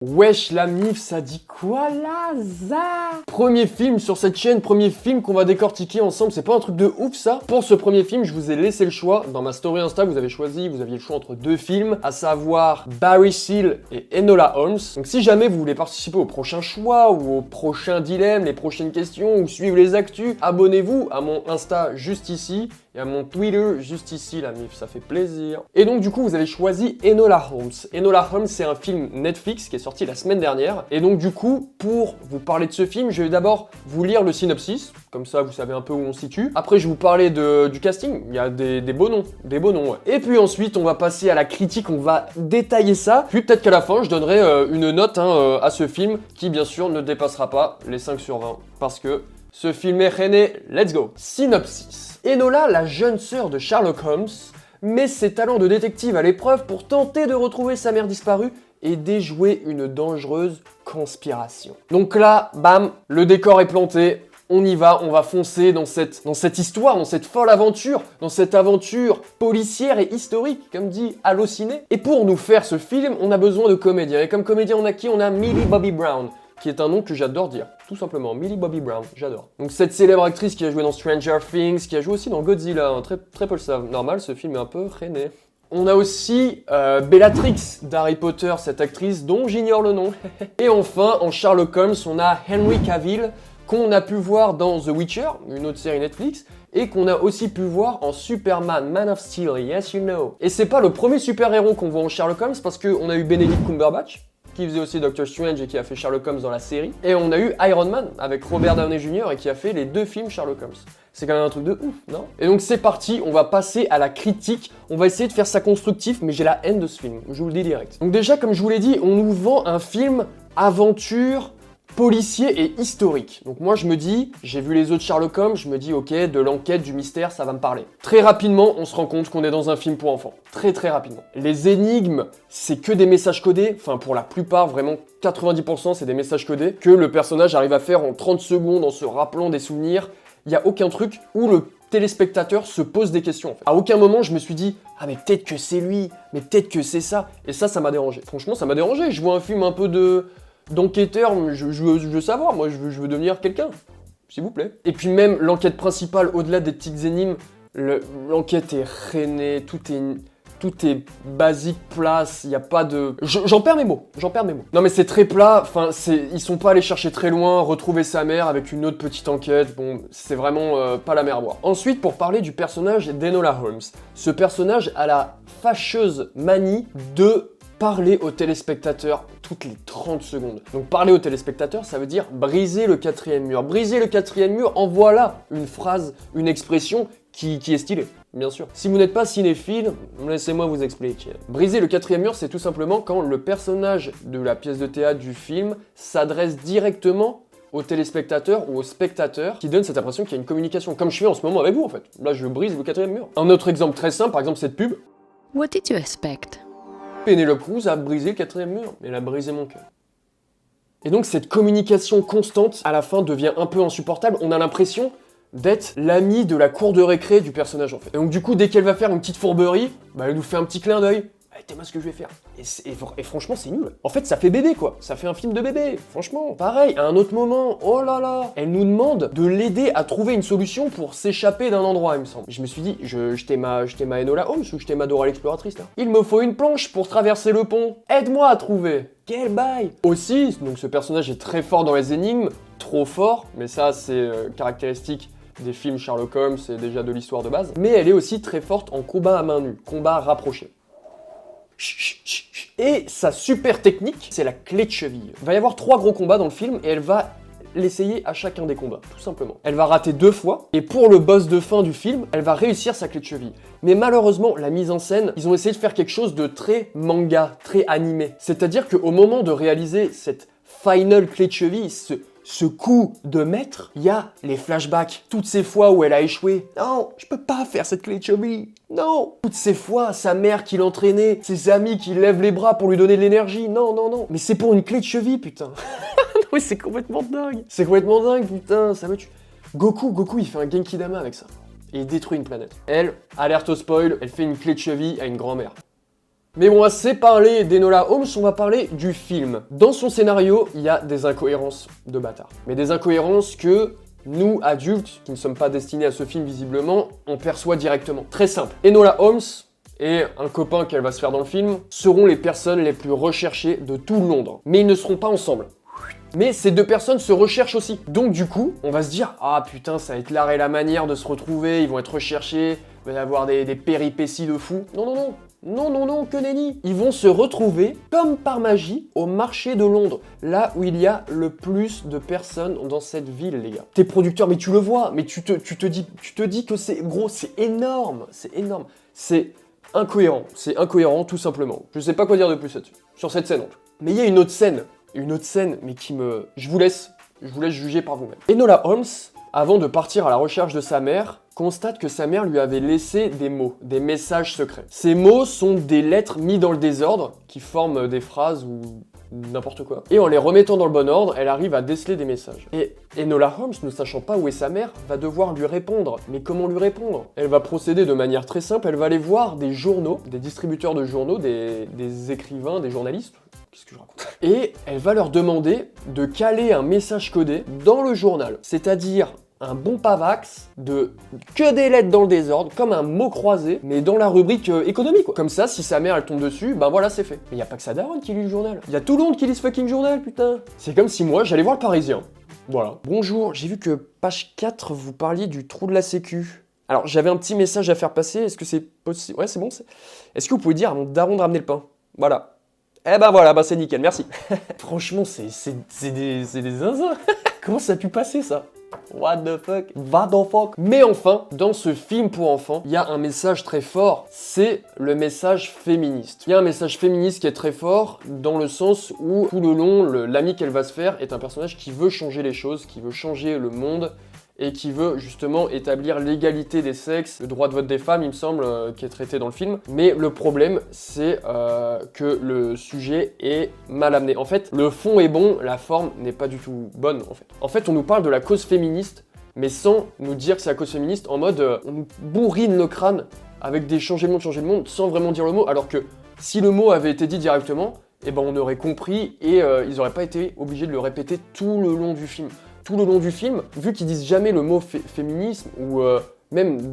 Wesh la mif, ça dit quoi là, ça? Premier film sur cette chaîne, premier film qu'on va décortiquer ensemble, c'est pas un truc de ouf ça? Pour ce premier film, je vous ai laissé le choix. Dans ma story Insta, vous aviez le choix entre deux films, à savoir Barry Seal et Enola Holmes. Donc si jamais vous voulez participer au prochain choix, ou au prochain dilemme, les prochaines questions, ou suivre les actus, abonnez-vous à mon Insta juste ici, et à mon Twitter juste ici, la mif, ça fait plaisir. Et donc du coup, vous avez choisi Enola Holmes. Enola Holmes, c'est un film Netflix qui est sorti la semaine dernière. Et donc du coup, pour vous parler de ce film, je vais d'abord vous lire le synopsis, comme ça vous savez un peu où on se situe. Après, je vais vous parler du casting, il y a des beaux noms, ouais. Et puis ensuite, on va passer à la critique, on va détailler ça. Puis peut-être qu'à la fin, je donnerai une note à ce film, qui bien sûr ne dépassera pas les 5 sur 20, parce que ce film est rené, let's go. Synopsis. Enola, la jeune sœur de Sherlock Holmes, met ses talents de détective à l'épreuve pour tenter de retrouver sa mère disparue et déjouer une dangereuse conspiration. Donc là, bam, le décor est planté, on y va, on va foncer dans cette histoire, dans cette folle aventure, dans cette aventure policière et historique, comme dit Allociné. Et pour nous faire ce film, on a besoin de comédiens. Et comme comédien, on a qui? On a Millie Bobby Brown, qui est un nom que j'adore dire, tout simplement, Millie Bobby Brown, j'adore. Donc cette célèbre actrice qui a joué dans Stranger Things, qui a joué aussi dans Godzilla, hein, très peu le savent. Normal, ce film est un peu rené. On a aussi Bellatrix d'Harry Potter, cette actrice dont j'ignore le nom. Et enfin, en Sherlock Holmes, on a Henry Cavill, qu'on a pu voir dans The Witcher, une autre série Netflix, et qu'on a aussi pu voir en Superman, Man of Steel, yes you know. Et c'est pas le premier super-héros qu'on voit en Sherlock Holmes, parce qu'on a eu Benedict Cumberbatch, qui faisait aussi Doctor Strange et qui a fait Sherlock Holmes dans la série. Et on a eu Iron Man avec Robert Downey Jr. et qui a fait les 2 films Sherlock Holmes. C'est quand même un truc de ouf, non? Et donc c'est parti, on va passer à la critique. On va essayer de faire ça constructif, mais j'ai la haine de ce film, je vous le dis direct. Donc déjà, comme je vous l'ai dit, on nous vend un film aventure, policier et historique. Donc moi je me dis, j'ai vu les autres Sherlock Holmes, je me dis ok, de l'enquête, du mystère, ça va me parler. Très rapidement, on se rend compte qu'on est dans un film pour enfants. Très rapidement. Les énigmes, c'est que des messages codés, enfin pour la plupart, vraiment 90% c'est des messages codés, que le personnage arrive à faire en 30 secondes en se rappelant des souvenirs. Il n'y a aucun truc où le téléspectateur se pose des questions en fait. À aucun moment je me suis dit « Ah mais peut-être que c'est lui, mais peut-être que c'est ça ». Et ça m'a dérangé. Franchement ça m'a dérangé, je vois un film un peu d'enquêteur, je veux savoir, moi je veux devenir quelqu'un, s'il vous plaît. Et puis même l'enquête principale, au-delà des petites énigmes, l'enquête est rennée, tout est basique, place, il n'y a pas de... J'en perds mes mots. Non mais c'est très plat, enfin ils sont pas allés chercher très loin, retrouver sa mère avec une autre petite enquête, bon, c'est vraiment pas la mer à boire. Ensuite, pour parler du personnage d'Enola Holmes, ce personnage a la fâcheuse manie de parler au téléspectateur toutes les 30 secondes. Donc parler au téléspectateur, ça veut dire briser le 4e mur. Briser le 4e mur, en voilà une phrase, une expression qui est stylée, bien sûr. Si vous n'êtes pas cinéphile, laissez-moi vous expliquer. Briser le 4e mur, c'est tout simplement quand le personnage de la pièce de théâtre du film s'adresse directement au téléspectateur ou au spectateur, qui donne cette impression qu'il y a une communication, comme je fais en ce moment avec vous en fait. Là, je brise le 4e mur. Un autre exemple très simple, par exemple cette pub. What did you expect? Penelope Cruz a brisé le 4e mur, elle a brisé mon cœur. Et donc cette communication constante, à la fin, devient un peu insupportable. On a l'impression d'être l'ami de la cour de récré du personnage en fait. Et donc du coup, dès qu'elle va faire une petite fourberie, bah elle nous fait un petit clin d'œil. T'es-moi ce que je vais faire. Et franchement, c'est nul. En fait, ça fait bébé, quoi. Ça fait un film de bébé, franchement. Pareil, à un autre moment, oh là là, elle nous demande de l'aider à trouver une solution pour s'échapper d'un endroit, il me semble. Je me suis dit, je t'ai ma Enola Holmes ou je t'ai ma Dora l'exploratrice, là. Il me faut une planche pour traverser le pont. Aide-moi à trouver. Quel bail. Aussi, donc ce personnage est très fort dans les énigmes, trop fort, mais ça, c'est caractéristique des films Sherlock Holmes, c'est déjà de l'histoire de base. Mais elle est aussi très forte en combat à main nue, combat rapproché. Et sa super technique, c'est la clé de cheville. Il va y avoir 3 gros combats dans le film et elle va l'essayer à chacun des combats, tout simplement. Elle va rater 2 fois et pour le boss de fin du film, elle va réussir sa clé de cheville. Mais malheureusement, la mise en scène, ils ont essayé de faire quelque chose de très manga, très animé. C'est-à-dire qu'au moment de réaliser cette final clé de cheville, ce coup de maître, il y a les flashbacks. Toutes ces fois où elle a échoué. Non, je peux pas faire cette clé de cheville. Non. Toutes ces fois, sa mère qui l'entraînait, ses amis qui lèvent les bras pour lui donner de l'énergie. Non. Mais c'est pour une clé de cheville, putain. Non, mais c'est complètement dingue. C'est complètement dingue, putain. Ça me tue. Goku, il fait un Genki Dama avec ça. Et il détruit une planète. Elle, alerte au spoil, elle fait une clé de cheville à une grand-mère. Mais bon, assez parlé d'Enola Holmes, on va parler du film. Dans son scénario, il y a des incohérences de bâtard. Mais des incohérences que nous, adultes, qui ne sommes pas destinés à ce film visiblement, on perçoit directement. Très simple. Enola Holmes et un copain qu'elle va se faire dans le film seront les personnes les plus recherchées de tout Londres. Mais ils ne seront pas ensemble. Mais ces deux personnes se recherchent aussi. Donc du coup, on va se dire « Ah putain, ça va être l'art et la manière de se retrouver, ils vont être recherchés, il va y avoir des péripéties de fous. » Non, non, non. Non, non, non, que nenni. Ils vont se retrouver, comme par magie, au marché de Londres, là où il y a le plus de personnes dans cette ville, les gars. T'es producteur, mais tu le vois, mais tu te dis que c'est gros, c'est énorme, c'est incohérent tout simplement. Je sais pas quoi dire de plus là-dessus, sur cette scène en tout. Mais il y a une autre scène, mais qui me... Je vous laisse juger par vous-même. Enola Holmes, avant de partir à la recherche de sa mère, constate que sa mère lui avait laissé des mots, des messages secrets. Ces mots sont des lettres mises dans le désordre, qui forment des phrases ou n'importe quoi. Et en les remettant dans le bon ordre, elle arrive à déceler des messages. Et Enola Holmes, ne sachant pas où est sa mère, va devoir lui répondre. Mais comment lui répondre? Elle va procéder de manière très simple, elle va aller voir des journaux, des distributeurs de journaux, des écrivains, des journalistes. Qu'est-ce que je raconte? Et elle va leur demander de caler un message codé dans le journal. C'est-à-dire un bon pavax de que des lettres dans le désordre, comme un mot croisé, mais dans la rubrique économie, quoi. Comme ça, si sa mère, elle tombe dessus, ben voilà, c'est fait. Mais y a pas que sa daronne qui lit le journal. Y a tout le monde qui lit ce fucking journal, putain. C'est comme si moi, j'allais voir le Parisien. Voilà. Bonjour, j'ai vu que page 4, vous parliez du trou de la sécu. Alors, j'avais un petit message à faire passer, est-ce que c'est possible? Ouais, c'est bon, Est-ce que vous pouvez dire à mon daron de ramener le pain? Voilà. Eh ben voilà, bah c'est nickel, merci. Franchement, c'est des zinzins. Comment ça a pu passer, ça? What the fuck? Mais enfin, dans ce film pour enfants, il y a un message très fort, c'est le message féministe. Il y a un message féministe qui est très fort, dans le sens où, tout le long, l'ami qu'elle va se faire est un personnage qui veut changer les choses, qui veut changer le monde, et qui veut justement établir l'égalité des sexes, le droit de vote des femmes, il me semble, qui est traité dans le film. Mais le problème, c'est que le sujet est mal amené. En fait, le fond est bon, la forme n'est pas du tout bonne, en fait. En fait, on nous parle de la cause féministe, mais sans nous dire que c'est la cause féministe, en mode, on nous bourrine le crâne avec des changer le monde, sans vraiment dire le mot, alors que si le mot avait été dit directement, eh ben on aurait compris et ils n'auraient pas été obligés de le répéter tout le long du film. Tout le long du film, vu qu'ils disent jamais le mot féminisme ou même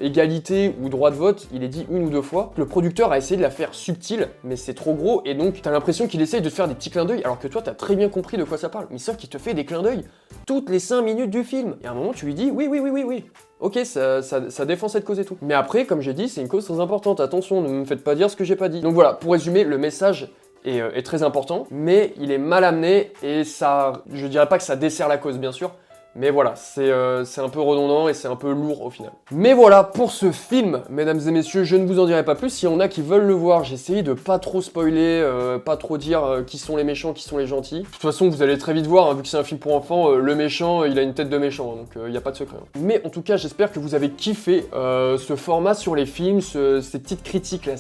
égalité ou droit de vote, il est dit une ou deux fois. Le producteur a essayé de la faire subtile, mais c'est trop gros et donc t'as l'impression qu'il essaye de te faire des petits clins d'œil alors que toi t'as très bien compris de quoi ça parle. Mais sauf qu'il te fait des clins d'œil toutes les 5 minutes du film. Et à un moment tu lui dis oui. Ok, ça défend cette cause et tout. Mais après, comme j'ai dit, c'est une cause très importante. Attention, ne me faites pas dire ce que j'ai pas dit. Donc voilà, pour résumer, le message est très important, mais il est mal amené et ça, je dirais pas que ça dessert la cause bien sûr, mais voilà, c'est un peu redondant et c'est un peu lourd au final. Mais voilà pour ce film, mesdames et messieurs, je ne vous en dirai pas plus. S'il y en a qui veulent le voir, j'ai essayé de pas trop spoiler, pas trop dire qui sont les méchants, qui sont les gentils. De toute façon, vous allez très vite voir, hein, vu que c'est un film pour enfants, le méchant, il a une tête de méchant, donc il n'y a pas de secret. Hein. Mais en tout cas, j'espère que vous avez kiffé ce format sur les films, ces petites critiques, là,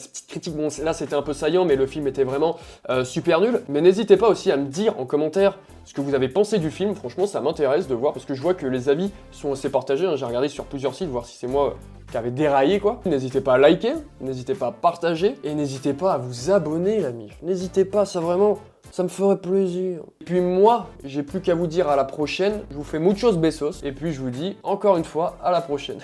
bon là c'était un peu saillant, mais le film était vraiment super nul. Mais n'hésitez pas aussi à me dire en commentaire ce que vous avez pensé du film, franchement ça m'intéresse de voir, parce que je vois que les avis sont assez partagés, hein. J'ai regardé sur plusieurs sites, voir si c'est moi qui avait déraillé quoi. N'hésitez pas à liker, n'hésitez pas à partager, et n'hésitez pas à vous abonner la mif. N'hésitez pas, ça vraiment, ça me ferait plaisir. Et puis moi, j'ai plus qu'à vous dire à la prochaine, je vous fais muchos besos, et puis je vous dis encore une fois à la prochaine.